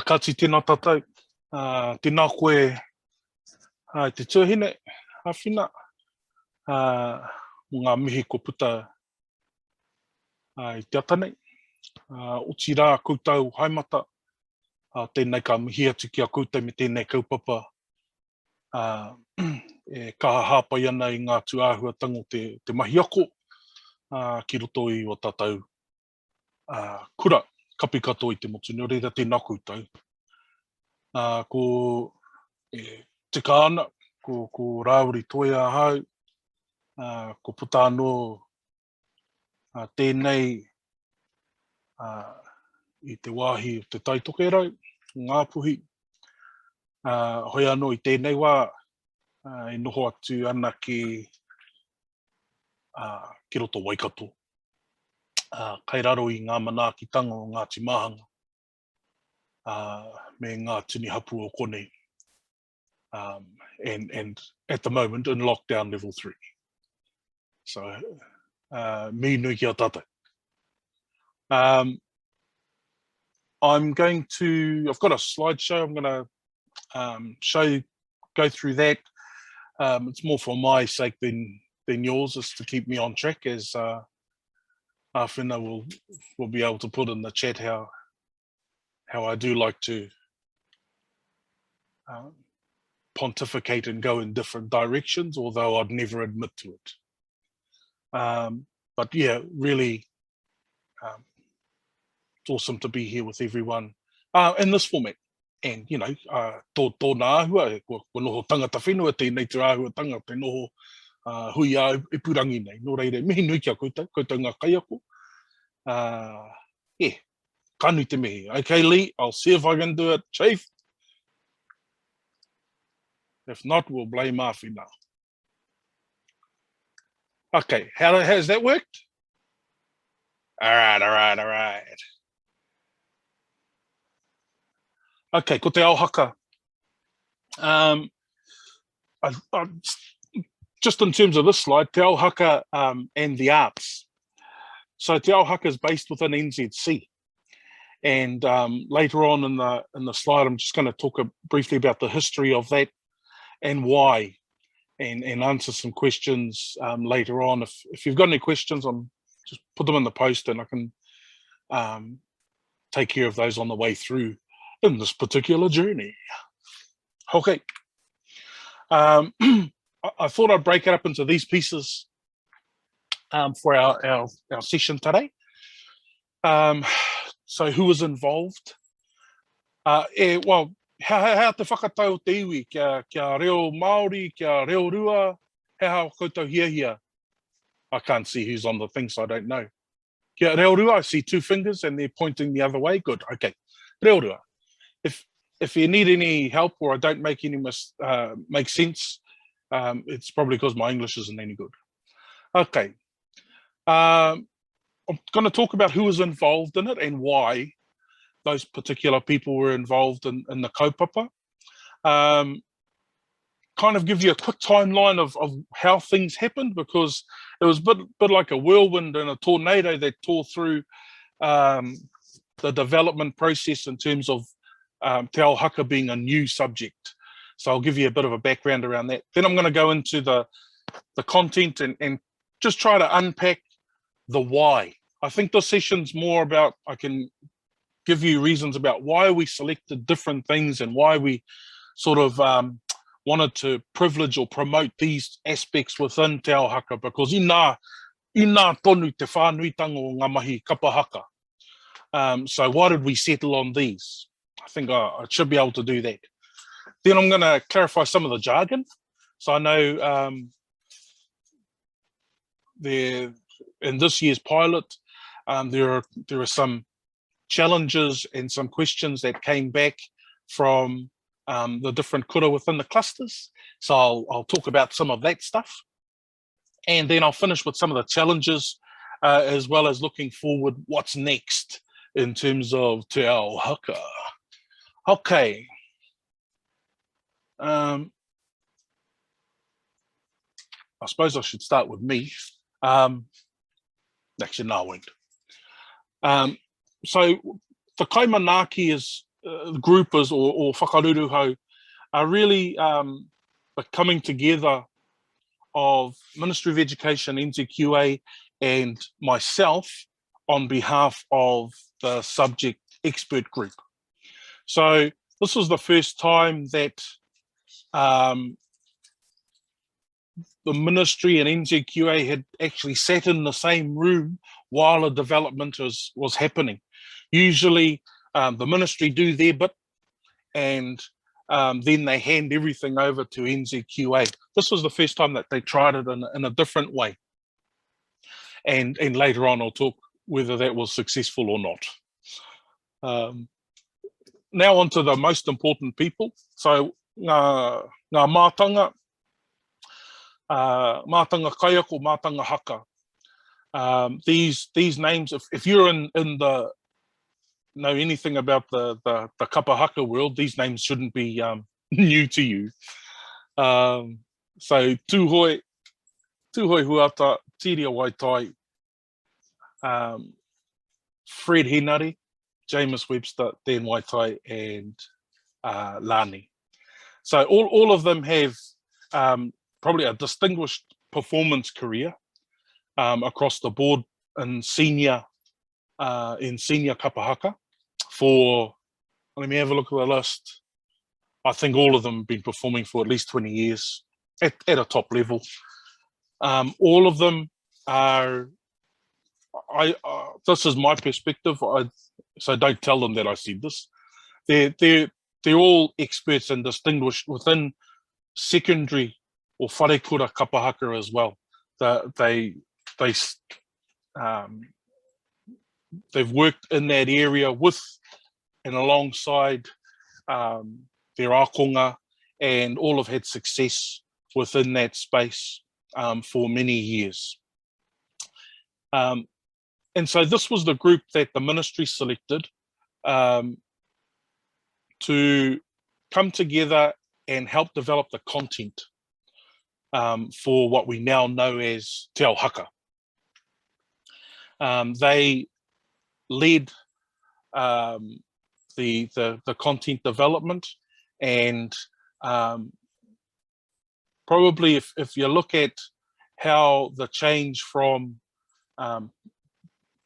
Akati tēnā tātou, tēnā koe te tuahine, hawhina, ngā mihi ko puta i te atanei. Uti rā koutou haimata, tēnei ka mihi atu ki a koutou me tēnei kaupapa. E kaha hāpai ana i ngā tuāhuatango te mahi ako, ki roto i o tātou kura, kapi katoa i te motu, nō reira tēnā koutou. Ko tika ana, ko Rāwiri Toia hau, ko puta anō tēnei i te wāhi o te taitoke rau, Ngāpuhi. Hoi anō i tēnei wā, e noho atu ana ki roto Waikato. Kai raro i ngā manaakitanga o Ngāti Mahanga, me ngā tini hapu o konei. And at the moment in lockdown level 3. So, mi nui ki a tātou. I've got a slideshow, I'm going to go through that. It's more for my sake than yours, is to keep me on track, as Awhina will be able to put in the chat how I do like to pontificate and go in different directions, although I'd never admit to it. But yeah, really, it's awesome to be here with everyone in this format. And, you know, tōna āhua, ko noho tangata whenua, tēnei te āhuatanga, te noho hui a e purangi nei. Nō reire, mihi nui kia koutou ngā kaiako. Yeah, ka nui te mihi. Okay, Lee, I'll see if I can do it, Chief. If not, we'll blame Awhina. Okay, has that worked? All right. Okay, ko te ao Haka. Just in terms of this slide, te ao Haka and the arts. So te ao Haka is based within NCEA. And later on in the slide, I'm just going to talk briefly about the history of that and why, and answer some questions later on. If you've got any questions, just put them in the post and I can take care of those on the way through in this particular journey. Okay. I thought I'd break it up into these pieces for our session today. So who was involved? Well, how te whakatau te iwi, kia reo Māori, kia reo rua, how koutou hia. I can't see who's on the thing, so I don't know. Kia reo rua, I see 2 fingers and they're pointing the other way. Good, okay. Reo rua. If you need any help or I don't make any make sense, it's probably because my English isn't any good. Okay. I'm going to talk about who was involved in it and why those particular people were involved in the kaupapa. Kind of give you a quick timeline of how things happened, because it was a bit like a whirlwind and a tornado that tore through the development process in terms of te ao Haka being a new subject. So I'll give you a bit of a background around that. Then I'm going to go into the content and just try to unpack the why. I think this session's more about, I can give you reasons about why we selected different things and why we sort of wanted to privilege or promote these aspects within te ao Haka, because ina tonu te whānuitanga o ngā mahi kapa haka. So why did we settle on these? I think I should be able to do that. Then I'm going to clarify some of the jargon. So I know in this year's pilot, there are some challenges and some questions that came back from the different kura within the clusters. So I'll talk about some of that stuff. And then I'll finish with some of the challenges, as well as looking forward what's next in terms of te ao Haka. Okay. I suppose I should start with me. Actually, no, I won't. So the kaimanaki is groupers or whakaruruhau are really the coming together of Ministry of Education, NCEA, and myself on behalf of the subject expert group. So this was the first time that the ministry and NCEA had actually sat in the same room while a development was happening. Usually the ministry do their bit and then they hand everything over to NCEA. This was the first time that they tried it in a different way. And later on I'll talk whether that was successful or not. Now on to the most important people. So ngā mātanga, mātanga kaiako, mātanga haka. These names, if you're in the know anything about the kapa haka world, these names shouldn't be new to you. So Tūhoi Huata, Tiria Waitai, Fred Henare, James Webster, Dan Waitai, and Lani. So all of them have probably a distinguished performance career across the board in senior kapa haka. Let me have a look at the list. I think all of them have been performing for at least 20 years at a top level. All of them are, this is my perspective, so don't tell them that I said this. They're all experts and distinguished within secondary or wharekura kapa haka as well. They've worked in that area with and alongside their akonga, and all have had success within that space for many years. And so this was the group that the ministry selected to come together and help develop the content for what we now know as Te Ao Haka. They led the content development, and probably if you look at how the change from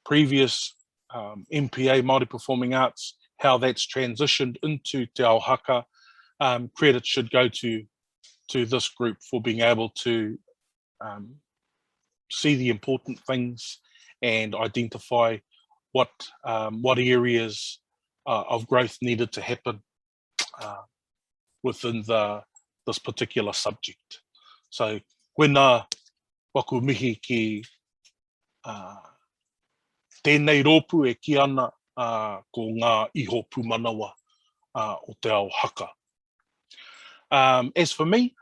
previous MPA, Māori Performing Arts, how that's transitioned into Te Ao Haka, credit should go to this group for being able to see the important things and identify what areas of growth needed to happen within this particular subject. So wena waku mihi ki tēnei rōpu e ki ana ko ngā iho pūmanawa o Te Ao Haka. As for me,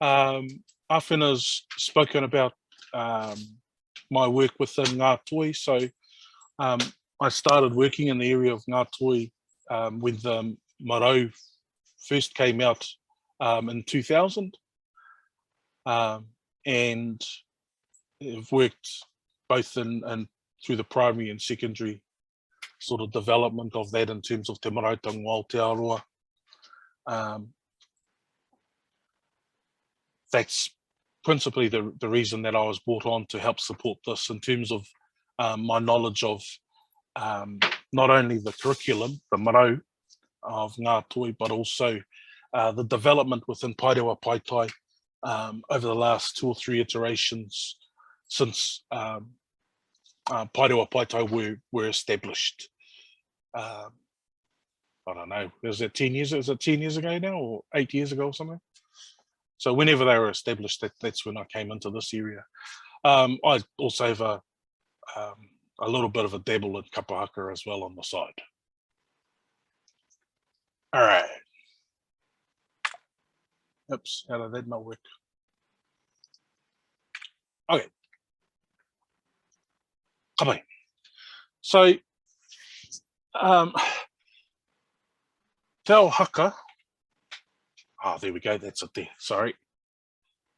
Awhena's spoken about my work within Ngā Toi. So I started working in the area of Ngā Toi when the marae first came out in 2000. And I've worked both in through the primary and secondary sort of development of that in terms of te marautanga o Aotearoa. That's principally the reason that I was brought on to help support this in terms of my knowledge of not only the curriculum, the marae of Ngā Toi, but also the development within Paerewa Paitai over the last 2 or 3 iterations since Paerewa Paitai were established. I don't know, is it 10 years ago now, or 8 years ago or something? So whenever they were established, that's when I came into this area. I also have a little bit of a dabble in kapa haka as well on the side. All right. Oops, how did that not work? Okay. Kapai. So, Te Ao Haka, there we go, that's it there, sorry.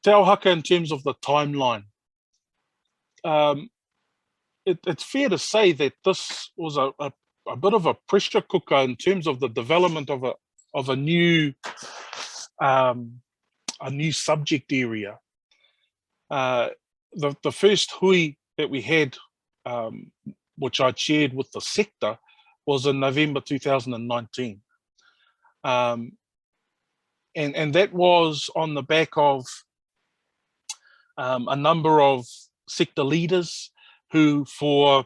Te Ao Haka in terms of the timeline, it's fair to say that this was a a bit of a pressure cooker in terms of the development of a new subject area. The first hui that we had, which I shared with the sector, was in November 2019. And that was on the back of a number of sector leaders who, for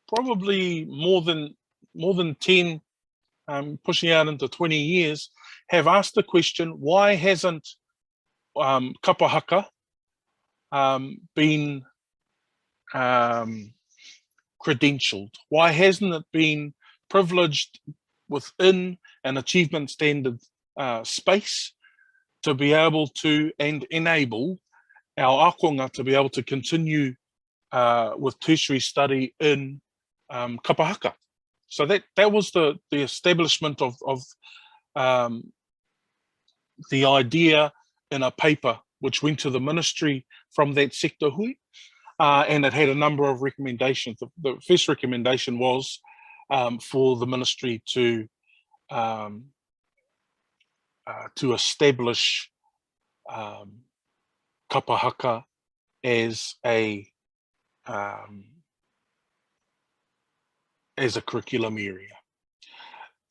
probably more than 10, pushing out into 20 years, have asked the question, why hasn't kapa haka been credentialed? Why hasn't it been privileged within an achievement standard space to be able to and enable our akonga to be able to continue with tertiary study in kapa haka? So that was the establishment of the idea in a paper which went to the ministry from that sector hui, and it had a number of recommendations. The first recommendation was for the ministry to establish kapa haka as a curriculum area.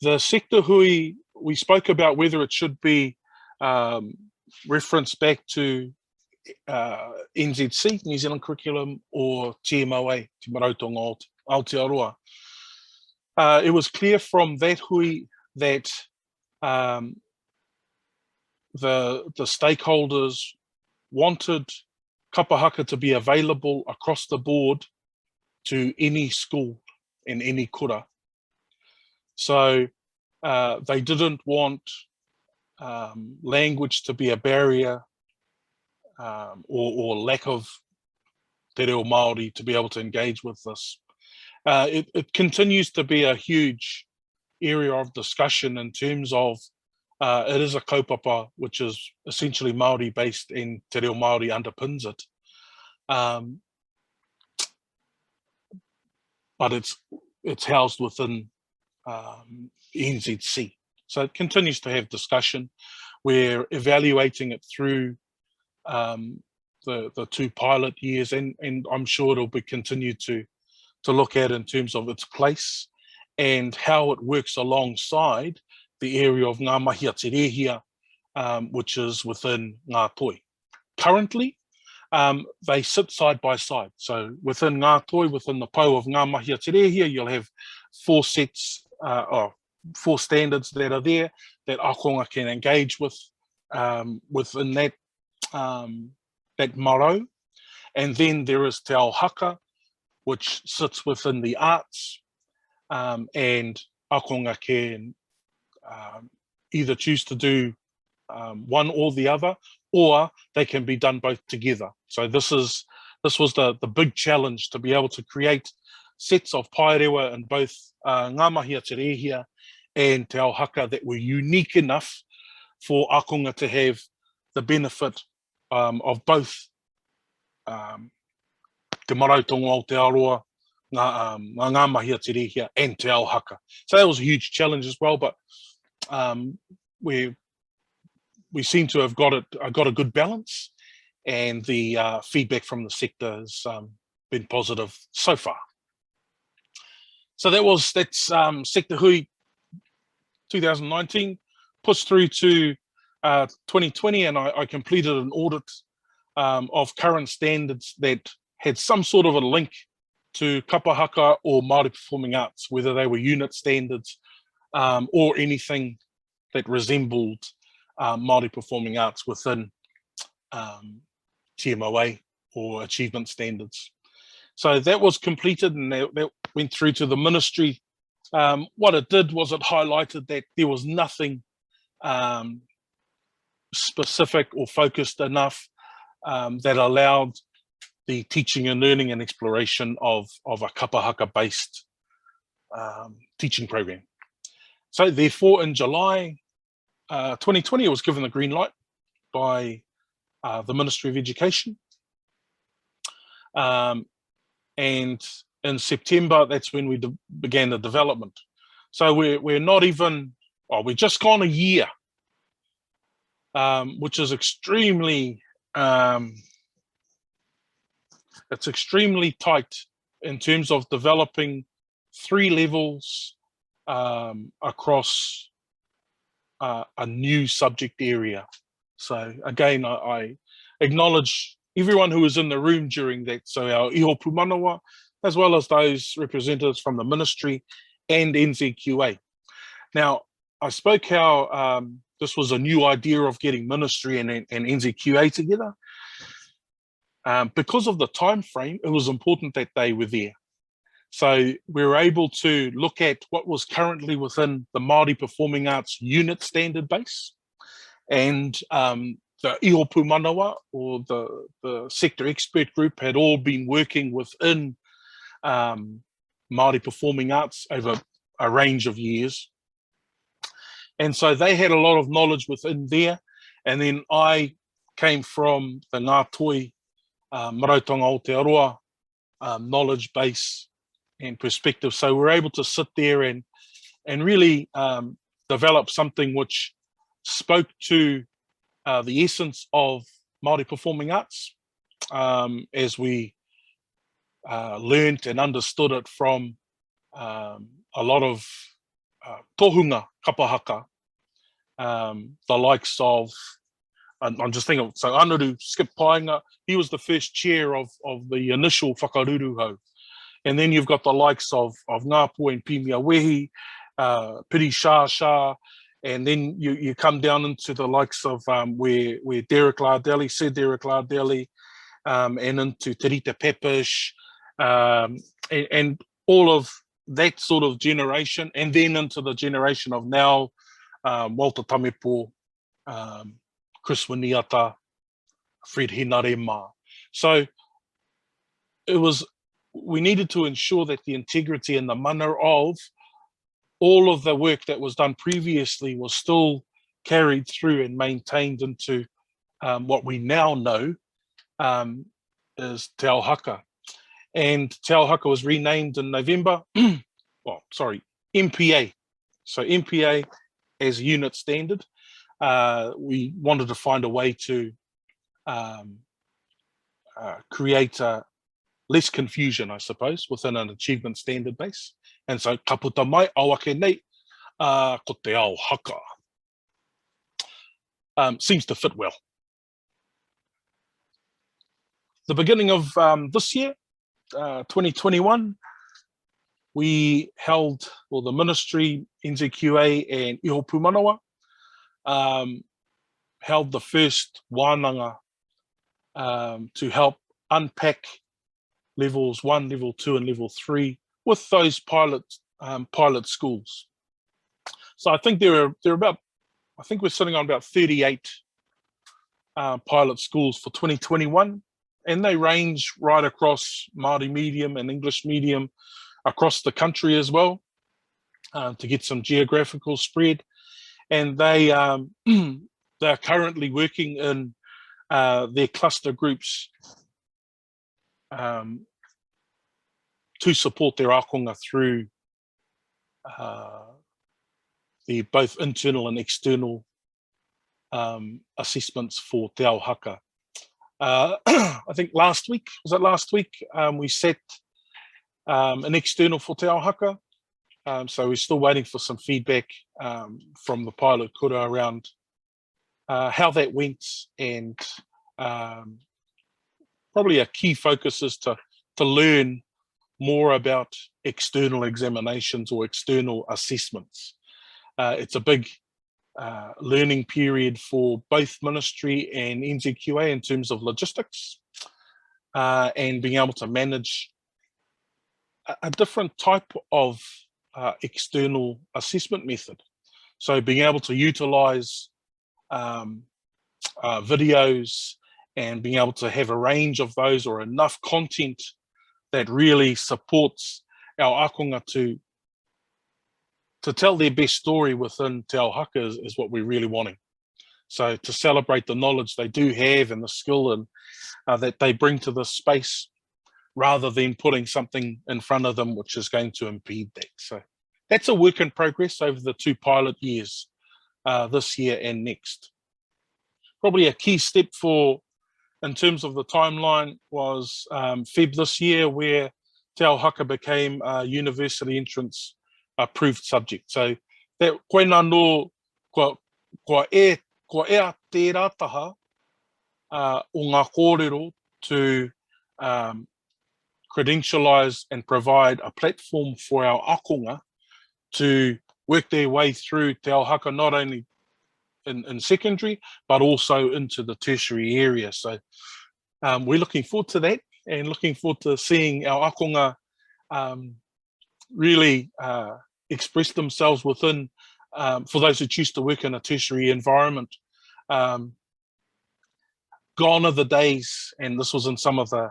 The sector hui, we spoke about whether it should be referenced back to NZC, New Zealand Curriculum, or TMOA, Te Marautonga o Aotearoa. It was clear from that hui that the stakeholders wanted kapa haka to be available across the board to any school in any kura. So they didn't want language to be a barrier or lack of te reo Māori to be able to engage with this. It continues to be a huge area of discussion in terms of it is a kaupapa which is essentially Māori based, and te reo Māori underpins it. But it's housed within NZC. So it continues to have discussion. We're evaluating it through the 2 pilot years, and I'm sure it'll be continued to look at in terms of its place and how it works alongside the area of ngā mahia te rehia, which is within ngā toi. Currently, they sit side by side. So within ngā toi, within the pau of ngā mahia te rehia, you'll have 4 sets, 4 standards that are there that akonga can engage with within that marau. And then there is te ao haka, which sits within the arts, and akonga can either choose to do one or the other, or they can be done both together. So this was the big challenge, to be able to create sets of paerewa in both ngā mahia te rehia and te ao haka that were unique enough for akonga to have the benefit of both te marautonga o Aotearoa, ngā mahia te rehia, and te ao haka. So that was a huge challenge as well, but we seem to have got a good balance, and the feedback from the sector has been positive so far. So that's sector hui 2019, pushed through to 2020, and I completed an audit of current standards that had some sort of a link to kapa haka or Māori performing arts, whether they were unit standards or anything that resembled Māori performing arts within TMOA or achievement standards. So that was completed, and that went through to the ministry. What it did was it highlighted that there was nothing specific or focused enough that allowed the teaching and learning and exploration of a kapa haka based teaching program. So therefore, in July 2020, it was given the green light by the Ministry of Education, and in September, that's when we began the development. So we're not even, well, we're just gone a year, which is extremely, it's extremely tight in terms of developing 3 levels across a new subject area. So again, I acknowledge everyone who was in the room during that. So our iho pūmanawa, as well as those representatives from the ministry and NCEA. Now, I spoke how this was a new idea of getting ministry and NCEA together. Because of the time frame, it was important that they were there. So we were able to look at what was currently within the Māori Performing Arts unit standard base, and the iho pūmanawa, or the sector expert group, had all been working within Māori Performing Arts over a range of years. And so they had a lot of knowledge within there. And then I came from the Ngā Toi Marautanga Aotearoa knowledge base and perspective. So we're able to sit there and really develop something which spoke to the essence of Māori Performing Arts as we learned and understood it from a lot of tohunga kapahaka, the likes of, I'm just thinking, so Anuru Skip Painga, he was the first chair of the initial whakaruruhau. And then you've got the likes of Ngāpua and Pimia Wehi, Piri Shah, and then you come down into the likes of where Derek Lardeli, Sir Derek Lardeli, and into Terita Pepish, and all of that sort of generation, and then into the generation of now, Walter Tamepo, Chris Winiata, Fred Hinarema. So we needed to ensure that the integrity and the mana of all of the work that was done previously was still carried through and maintained into what we now know is Te Ao Haka. And Te Ao Haka was renamed in November, well, sorry, MPA. So MPA as a unit standard. We wanted to find a way to create less confusion, I suppose, within an achievement standard base. And so, ka puta mai, awake nei, ko Te Ao Haka. Seems to fit well. The beginning of this year, 2021, we held, well, the ministry, NCEA and iho pūmanawa, held the first wānanga to help unpack levels 1, level 2, and level 3 with those pilot schools. So I think there are about, I think we're sitting on about 38 pilot schools for 2021, and they range right across Māori medium and English medium across the country as well, to get some geographical spread. And they they're currently working in their cluster groups to support their akonga through the both internal and external assessments for Te Ao Haka. I think last week, was it last week, we set an external for Te Ao Haka. So we're still waiting for some feedback from the pilot kura around how that went, and probably a key focus is to learn more about external examinations or external assessments. It's a big learning period for both ministry and NCEA in terms of logistics and being able to manage a different type of external assessment method. So being able to utilize videos and being able to have a range of those, or enough content that really supports our akonga to tell their best story within Te Ao Haka is what we're really wanting. So to celebrate the knowledge they do have and the skill and that they bring to this space, rather than putting something in front of them which is going to impede that. So that's a work in progress over the 2 pilot years, this year and next. Probably a key step in terms of the timeline was Feb this year, where Te Ao Haka became a university entrance approved subject. So that koe nā no kua ea te rātaha o ngā kōrero to credentialise and provide a platform for our akonga to work their way through Te Ao Haka, not only in secondary, but also into the tertiary area. So we're looking forward to that, and looking forward to seeing our akonga really express themselves within, for those who choose to work in a tertiary environment. Gone are the days, and this was in some of the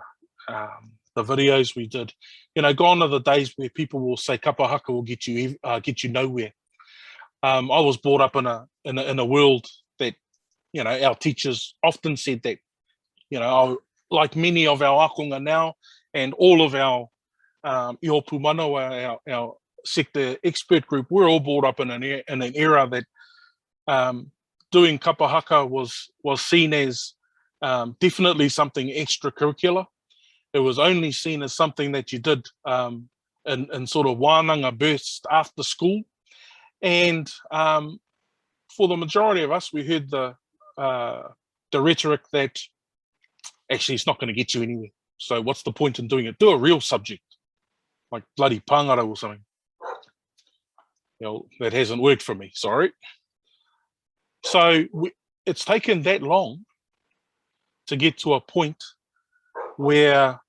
videos we did, gone are the days where people will say kapa haka will get you nowhere. I was brought up in a world that, our teachers often said that, like many of our akonga now, and all of our iho pūmanawa, our sector expert group, we're all brought up in an era that doing kapa haka was seen as definitely something extracurricular. It was only seen as something that you did in sort of wānanga bursts after school. And for the majority of us, we heard the rhetoric that actually it's not going to get you anywhere. So what's the point in doing it? Do a real subject, like bloody pangara or something. That hasn't worked for me, sorry. So it's taken that long to get to a point where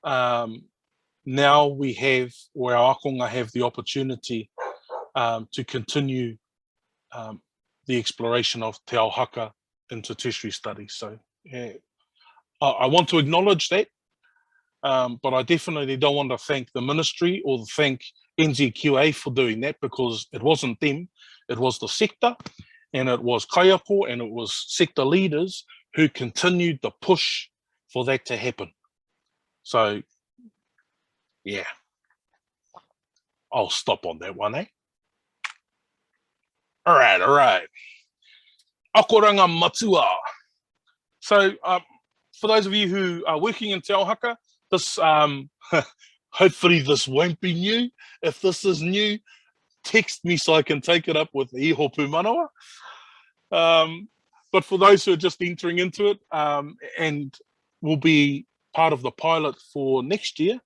now we have, or our akonga have the opportunity to continue the exploration of Te Ao Haka into tertiary studies. So yeah, I want to acknowledge that, but I definitely don't want to thank the ministry or thank NCEA for doing that, because it wasn't them, it was the sector, and it was kaiako, and it was sector leaders who continued the push for that to happen. So yeah, I'll stop on that one, eh? All right. Akoranga matua. So for those of you who are working in Te Ao Haka, this hopefully this won't be new. If this is new, text me so I can take it up with the iho pūmanawa. But for those who are just entering into it and will be part of the pilot for next year,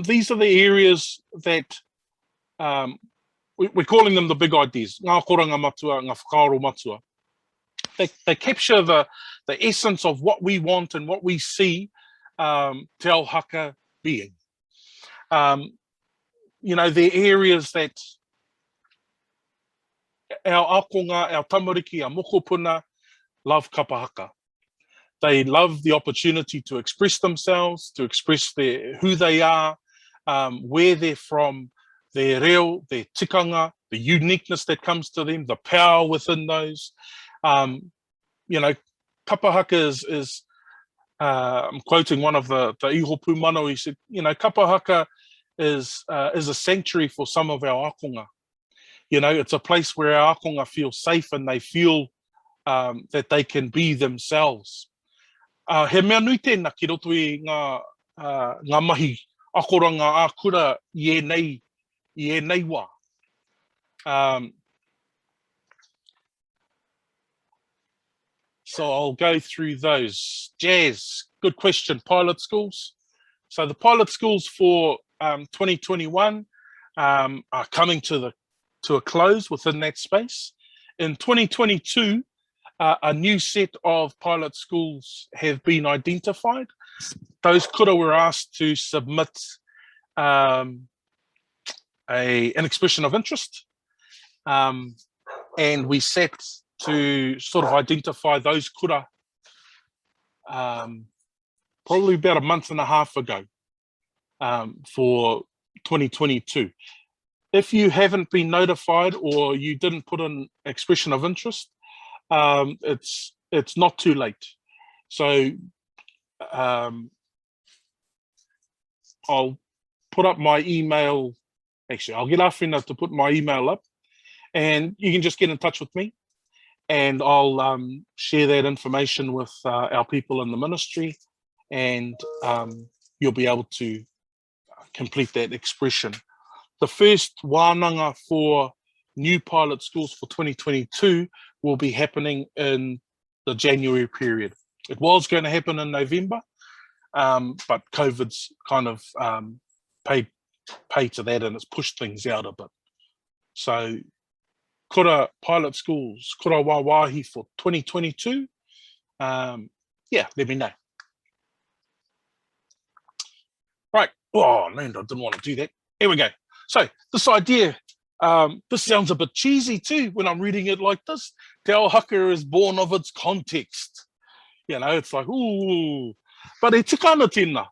these are the areas that we're calling them the big ideas. Ngā koranga matua, ngā whakaaro matua. They capture the essence of what we want and what we see Te Ao Haka being. They're areas that our akonga, our tamariki, our mokopuna love kapa haka. They love the opportunity to express themselves, to express who they are, where they're from, their reo, their tikanga, the uniqueness that comes to them, the power within those. Kapa haka is I'm quoting one of the iho pūmano, he said, kapa haka is a sanctuary for some of our akonga. It's a place where our akonga feel safe and they feel that they can be themselves. He mea nui tēnā ki roto i ngā mahi akoranga ākura i nei wā. So I'll go through those. Jazz, good question. Pilot schools. So the pilot schools for 2021 are coming to a close within that space. In 2022, a new set of pilot schools have been identified. Those kura were asked to submit an expression of interest, and we sat to sort of identify those kura probably about a month and a half ago for 2022. If you haven't been notified or you didn't put an expression of interest, it's not too late. So I'll put up my email. Actually, I'll get Awhina to put my email up, and you can just get in touch with me, and I'll share that information with our people in the ministry, and you'll be able to complete that expression. The first wānanga for new pilot schools for 2022 will be happening in the January period. It was going to happen in November, but COVID's kind of paid to that, and it's pushed things out a bit. So, kura pilot schools, kura wāwahi for 2022, yeah, let me know. Right, oh man, I didn't want to do that. Here we go. So, this idea, this sounds a bit cheesy too when I'm reading it like this. Te ao haka is born of its context. You know, it's like, ooh, but e tikana tēnā.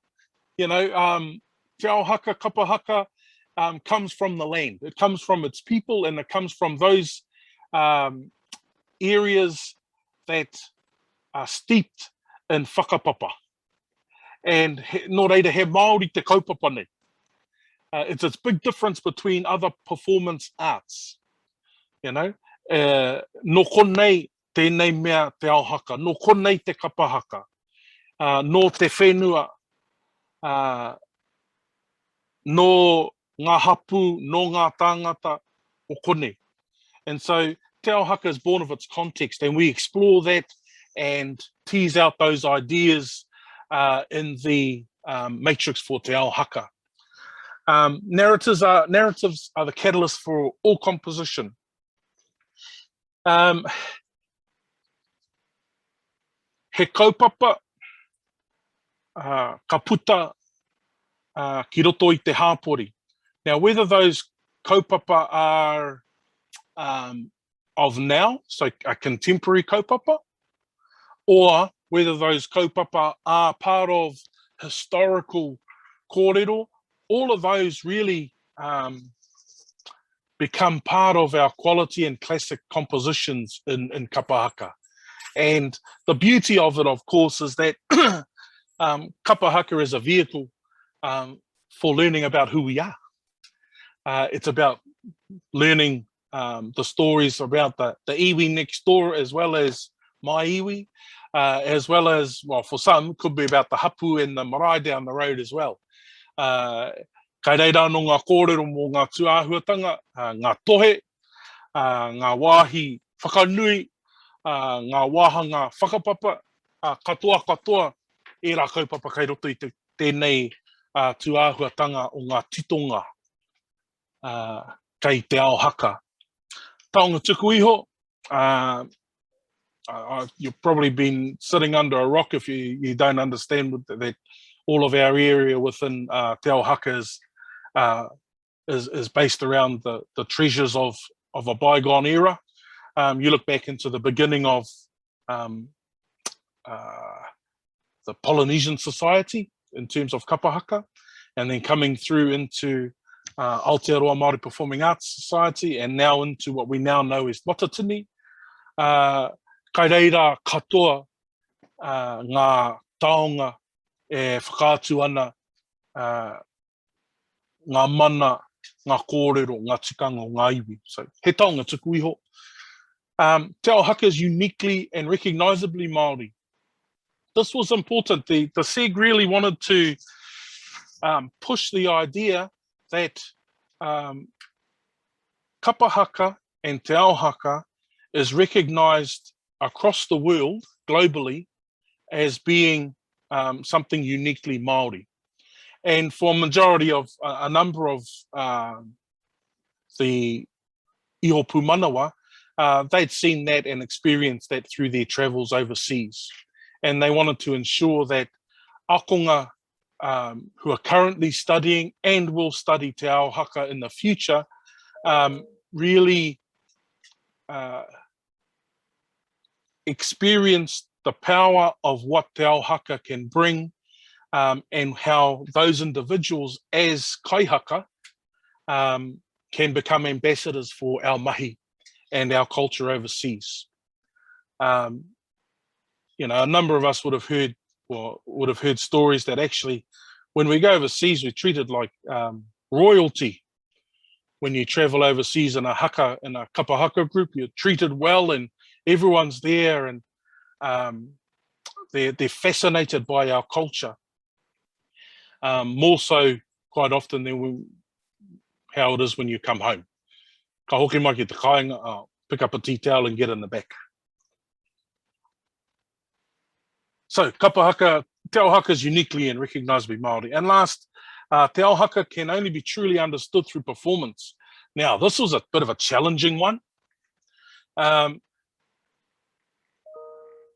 You know, te ao haka, kapa haka, comes from the land. It comes from its people, and it comes from those areas that are steeped in whakapapa. And nō reira he Māori te kaupapa nei. It's a big difference between other performance arts. You know, no konei tēnei mea te ao haka, no konei te kapa haka, no te whenua, no ngā hapu, no ngā tāngata, o konei. And so te ao haka is born of its context, and we explore that and tease out those ideas in the matrix for te ao haka. Narratives are the catalyst for all composition. He kaupapa, ka puta ki roto i te hāpori. Now, whether those kaupapa are of now, so a contemporary kaupapa, or whether those kaupapa are part of historical kōrero, all of those really become part of our quality and classic compositions in kapa haka. And the beauty of it, of course, is that kapa haka is a vehicle for learning about who we are. It's about learning the stories about the iwi next door, as well as my iwi, as well as, well, for some, could be about the hapu and the marae down the road as well. Kai reira no ngā kōrero mō ngā tuāhuatanga, ngā tohe, ngā wāhi whakanui, ngā wāhanga whakapapa, katoa, e rā kaupapa kai roto i tēnei tuāhuatanga o ngā titonga kei te ao haka. Taonga tuku iho, you've probably been sitting under a rock if you don't understand that all of our area within te ao haka is based around the treasures of a bygone era. You look back into the beginning of the Polynesian society in terms of kapa haka, and then coming through into Aotearoa Māori Performing Arts Society, and now into what we now know as Matatini. Kai reira katoa ngā taonga e whakaatu ana ngā mana, ngā kōrero, ngā tikanga, ngā iwi. So, he taonga tuku iho. Te ao haka is uniquely and recognisably Māori. This was important. The SEG really wanted to push the idea that kapa haka and te ao haka is recognised across the world, globally, as being something uniquely Māori. And for a majority of a number of the iho pūmanawa, they'd seen that and experienced that through their travels overseas. And they wanted to ensure that akonga who are currently studying and will study te ao haka in the future really experienced the power of what te ao haka can bring, and how those individuals as kaihaka can become ambassadors for our mahi and our culture overseas. You know, a number of us would have heard stories that actually when we go overseas, we're treated like royalty. When you travel overseas in a haka, in a kapa haka group, you're treated well, and everyone's there, and they're fascinated by our culture, more so quite often than how it is when you come home. Ka hoki mai ki te kāinga, pick up a tea towel and get in the back. So, kapa haka, te ao haka is uniquely and recognised by Māori. And last, te ao haka can only be truly understood through performance. Now, this was a bit of a challenging one. And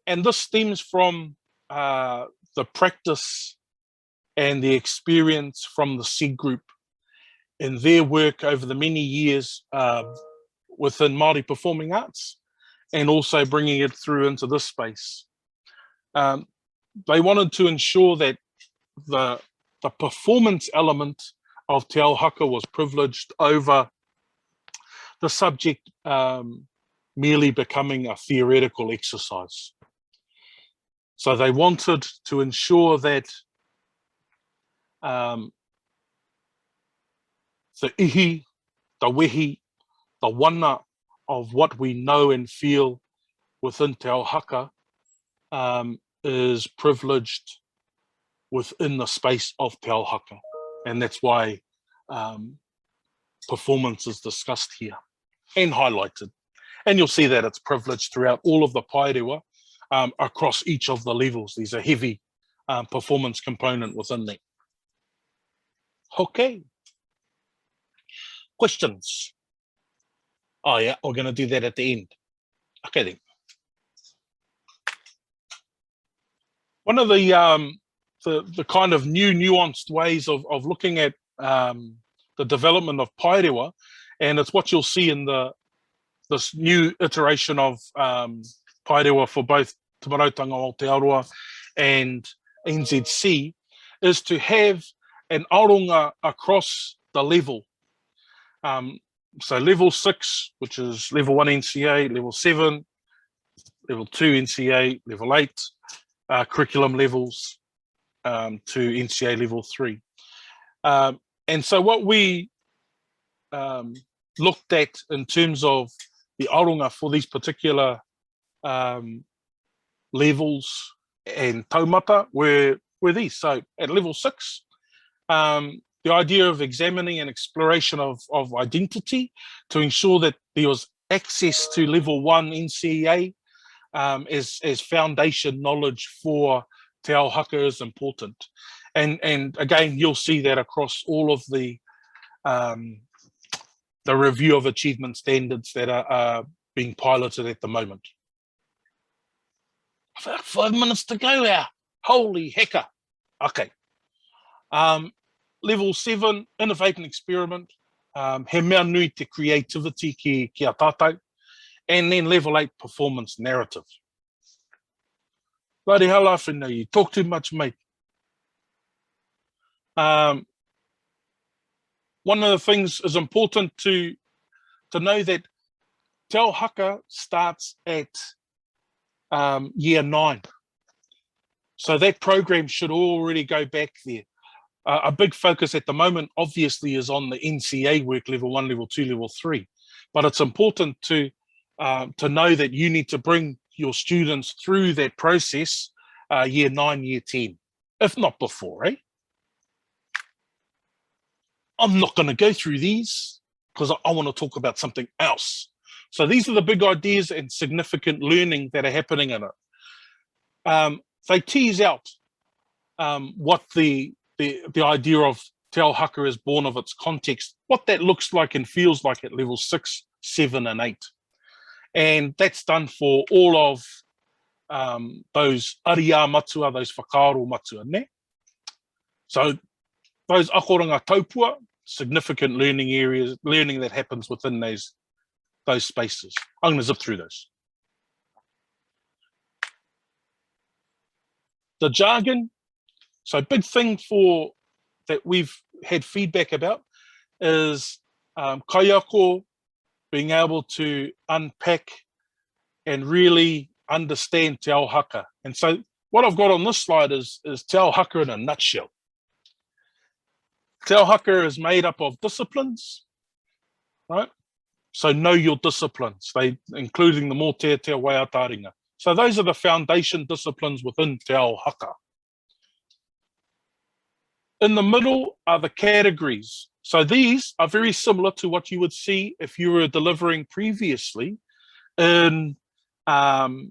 this stems from the practice and the experience from the SEG group in their work over the many years within Māori performing arts, and also bringing it through into this space. They wanted to ensure that the performance element of te ao haka was privileged over the subject merely becoming a theoretical exercise. So they wanted to ensure that the ihi, the wehi, the wana of what we know and feel within te ao haka is privileged within the space of te ao haka. And that's why performance is discussed here and highlighted. And you'll see that it's privileged throughout all of the paerewa across each of the levels. There's a heavy performance component within that. Okay. Questions? Oh yeah, we're going to do that at the end. Okay then. One of the kind of new nuanced ways of looking at the development of paerewa, and it's what you'll see in this new iteration of paerewa for both Te Marautanga Aotearoa and NZC, is to have an aronga across the level. So level 6, which is level 1 NCEA, level 7, level 2 NCEA, level 8, curriculum levels to NCEA level 3. And so what we looked at in terms of the aronga for these particular levels and taumata were these. So at level 6, the idea of examining and exploration of identity to ensure that there was access to level 1 NCEA as foundation knowledge for te ao haka is important. And again, you'll see that across all of the review of achievement standards that are being piloted at the moment. I've got 5 minutes to go now. Holy heka. Okay. Level 7, innovate and experiment. He mea nui te creativity ki a tātou. And then level 8, performance narrative. Bloody hell, I know you talk too much, mate. One of the things is important to know that te ao haka starts at year 9. So that program should already go back there. A big focus at the moment, obviously, is on the NCEA work, level 1, level 2, level 3. But it's important to know that you need to bring your students through that process year 9, year 10, if not before, eh? I'm not going to go through these because I want to talk about something else. So these are the big ideas and significant learning that are happening in it. They tease out what the idea of te ao haka is born of its context, what that looks like and feels like at level 6, 7, and 8. And that's done for all of those aria matua, those whakaaro matua, ne? So those akoranga taupua, significant learning areas, learning that happens within those spaces. I'm going to zip through those. The jargon. So big thing that we've had feedback about is kaiako, being able to unpack and really understand te ao haka. And so what I've got on this slide is te ao haka in a nutshell. Te ao haka is made up of disciplines, right? So know your disciplines, including the mō te waiataringa. So those are the foundation disciplines within te ao haka. In the middle are the categories. So these are very similar to what you would see if you were delivering previously in Māori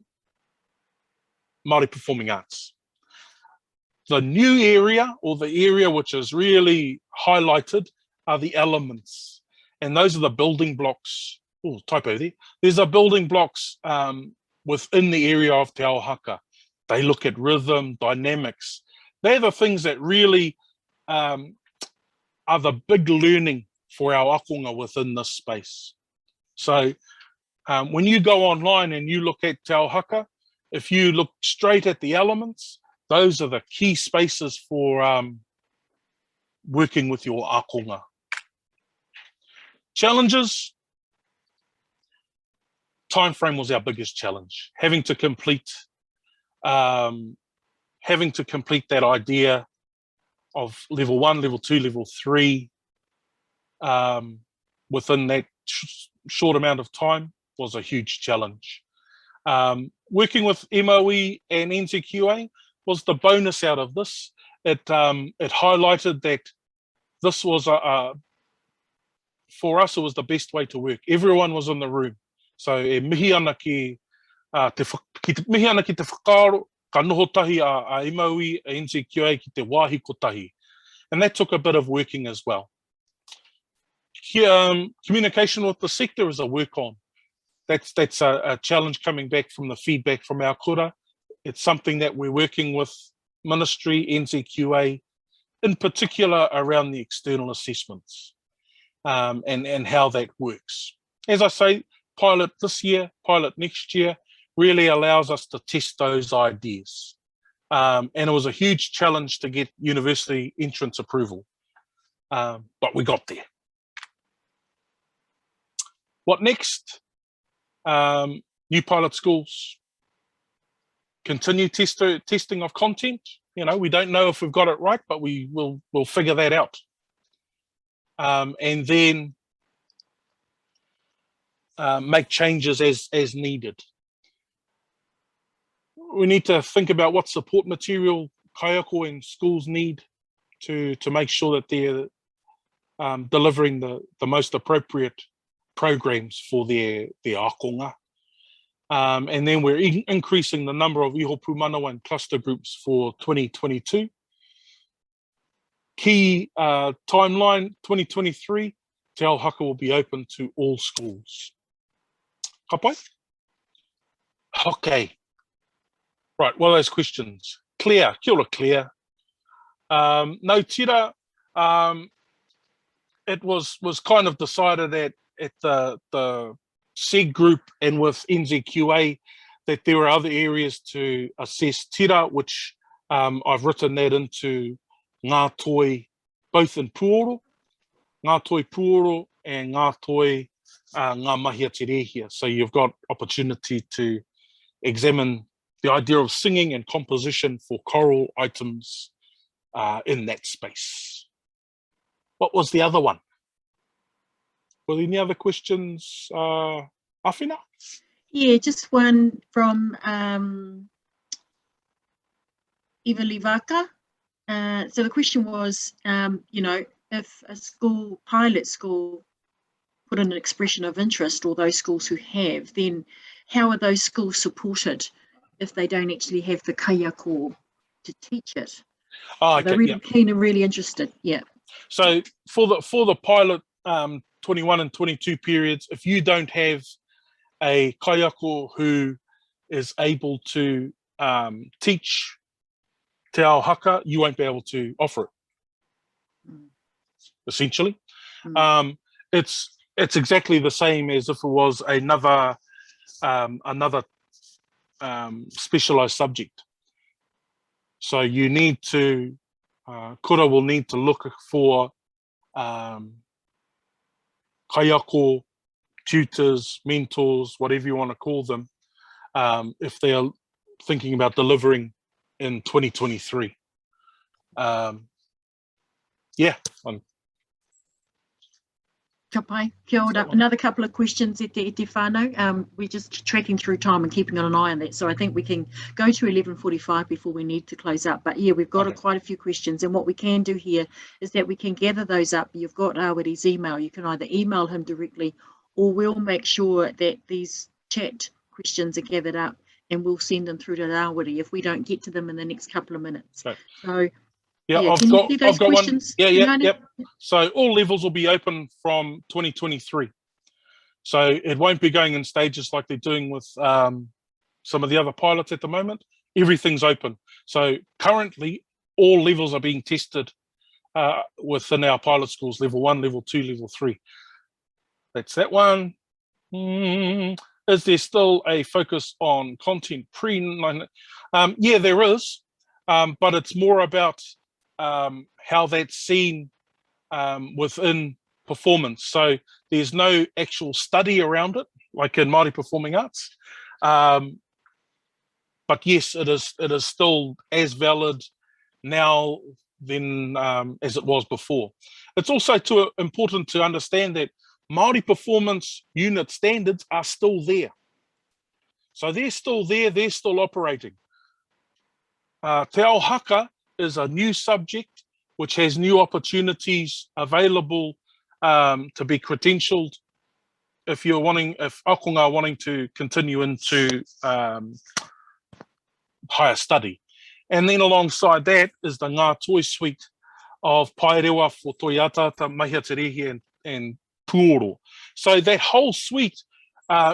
Performing Arts. The new area, or the area which is really highlighted, are the elements. And those are the building blocks. Oh, typo there. There's a building blocks within the area of te ao haka. They look at rhythm, dynamics. They're the things that really are the big learning for our akonga within this space. So when you go online and you look at te ao haka, if you look straight at the elements, those are the key spaces for working with your akonga. Challenges. Time frame was our biggest challenge. Having to complete that idea of level 1, level 2, level 3 within that short amount of time was a huge challenge. Working with MOE and NCEA was the bonus out of this. It highlighted that this was for us, it was the best way to work. Everyone was in the room. So mihi ana ki te whakaaro, ka noho tahi a MOE, a NCEA ki te wāhi kotahi. And that took a bit of working as well. Communication with the sector is a work on. That's a challenge coming back from the feedback from our kura. It's something that we're working with Ministry, NCEA, in particular around the external assessments and how that works. As I say, pilot this year, pilot next year, really allows us to test those ideas. And it was a huge challenge to get university entrance approval, but we got there. What next? New pilot schools, continue testing of content. You know, we don't know if we've got it right, but we'll figure that out. And then make changes as needed. We need to think about what support material kaiako and schools need to make sure that they're delivering the most appropriate programs for their akonga. And then we're increasing the number of iho pūmanawa and cluster groups for 2022. Key timeline, 2023, Te Ao Haka will be open to all schools. Ka pai? Okay. Right, what are those questions? Claire, kia ora Claire. No tira, it was kind of decided at the SEG group and with NZQA that there were other areas to assess tira, which I've written that into ngā toi, both in Puoro, ngā toi Puoro and ngā toi ngā mahia te rehia. So you've got opportunity to examine the idea of singing and composition for choral items in that space. What was the other one? Were there any other questions, Awhina? Yeah, just one from Eva Livaka. So the question was, you know, if a school, pilot school, put in an expression of interest, or those schools who have, then how are those schools supported if they don't actually have the kaiako to teach it? Oh, so okay, they're really keen and really interested. Yeah. So for the pilot 21 and 22 periods, if you don't have a kaiako who is able to teach te ao haka, you won't be able to offer it. Essentially, it's exactly the same as if it was another specialized subject. So you need to kura will need to look for kaiako, tutors, mentors, whatever you want to call them, if they are thinking about delivering in 2023. Yeah. Ka pai, kia ora. Another couple of questions e te whānau. We're just tracking through time and keeping an eye on that. So I think we can go to 11:45 before we need to close up. But yeah, we've got quite a few questions. And what we can do here is that we can gather those up. You've got Rāwiri's email. You can either email him directly, or we'll make sure that these chat questions are gathered up and we'll send them through to Rāwiri if we don't get to them in the next couple of minutes. Right. So yeah, yeah, I've got questions? one. Yep. So all levels will be open from 2023. So it won't be going in stages like they're doing with some of the other pilots at the moment. Everything's open. So currently, all levels are being tested within our pilot schools, level 1, level 2, level 3. That's that one. Is there still a focus on content pre-9? Yeah, there is, but it's more about how that's seen within performance. So there's no actual study around it, like in Māori Performing Arts. But yes, it is still as valid now than as it was before. It's also important to understand that Māori Performance Unit standards are still there. So they're still there, they're still operating. Te ao Haka is a new subject which has new opportunities available to be credentialed if akonga are wanting to continue into higher study. And then alongside that is the Ngā Toi suite of Paerewa for Toia, Mahia Te Rehi and Puoro. So that whole suite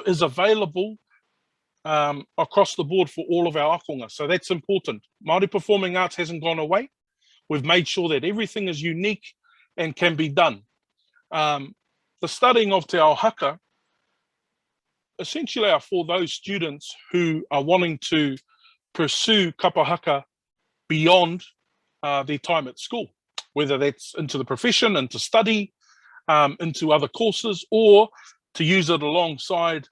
is available across the board for all of our akonga. So that's important. Māori Performing Arts hasn't gone away. We've made sure that everything is unique and can be done. The studying of Te ao Haka essentially are for those students who are wanting to pursue kapa haka beyond their time at school, whether that's into the profession, into study, into other courses, or to use it alongside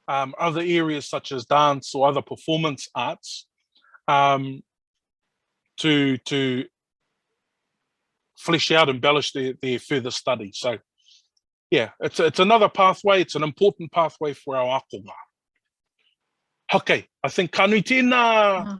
other areas such as dance or other performance arts to flesh out, embellish their further study. So yeah, it's another pathway. It's an important pathway for our akonga. Okay, I think ka nui tēnā